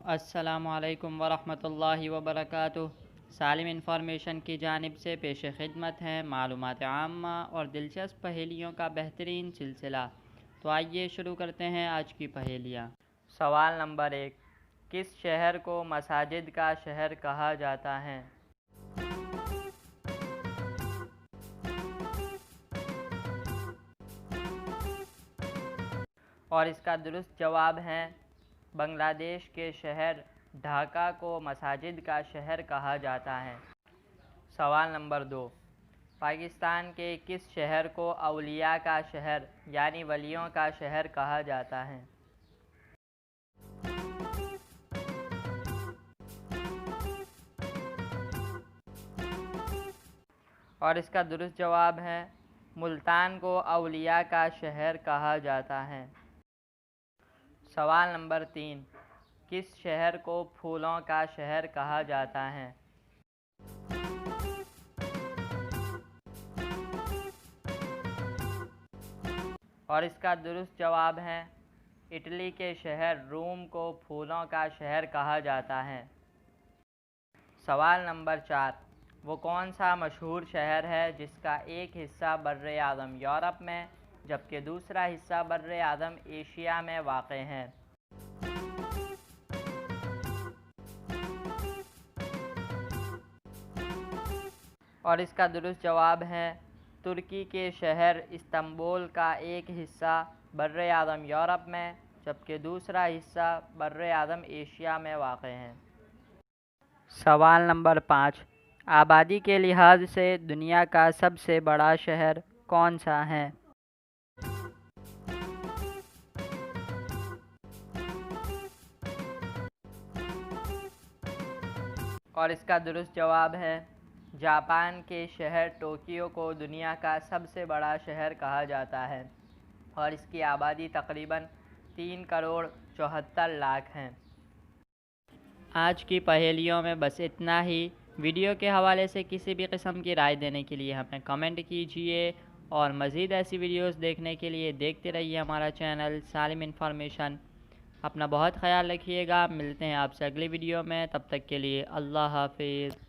السلام علیکم ورحمۃ اللہ وبرکاتہ۔ سالم انفارمیشن کی جانب سے پیش خدمت ہے معلومات عامہ اور دلچسپ پہیلیوں کا بہترین سلسلہ۔ تو آئیے شروع کرتے ہیں آج کی پہیلیاں۔ سوال نمبر 1، کس شہر کو مساجد کا شہر کہا جاتا ہے؟ اور اس کا درست جواب ہے بنگلہ دیش کے شہر ڈھاکہ کو مساجد کا شہر کہا جاتا ہے۔ سوال نمبر 2، پاکستان کے کس شہر کو اولیاء کا شہر یعنی ولیوں کا شہر کہا جاتا ہے؟ اور اس کا درست جواب ہے ملتان کو اولیاء کا شہر کہا جاتا ہے۔ سوال نمبر 3، کس شہر کو پھولوں کا شہر کہا جاتا ہے؟ اور اس کا درست جواب ہے اٹلی کے شہر روم کو پھولوں کا شہر کہا جاتا ہے۔ سوال نمبر 4، وہ کون سا مشہور شہر ہے جس کا ایک حصہ بر اعظم یورپ میں جبکہ دوسرا حصہ بر اعظم ایشیا میں واقع ہے؟ اور اس کا درست جواب ہے ترکی کے شہر استنبول کا ایک حصہ بر اعظم یورپ میں جبکہ دوسرا حصہ بر اعظم ایشیا میں واقع ہے۔ سوال نمبر 5، آبادی کے لحاظ سے دنیا کا سب سے بڑا شہر کون سا ہے؟ اور اس کا درست جواب ہے جاپان کے شہر ٹوکیو کو دنیا کا سب سے بڑا شہر کہا جاتا ہے اور اس کی آبادی تقریباً 3,74,00,000 ہے۔ آج کی پہیلیوں میں بس اتنا ہی۔ ویڈیو کے حوالے سے کسی بھی قسم کی رائے دینے کے لیے ہمیں کمنٹ کیجیے اور مزید ایسی ویڈیوز دیکھنے کے لیے دیکھتے رہیے ہمارا چینل سالم انفارمیشن۔ اپنا بہت خیال رکھیے گا، ملتے ہیں آپ سے اگلی ویڈیو میں، تب تک کے لیے اللہ حافظ۔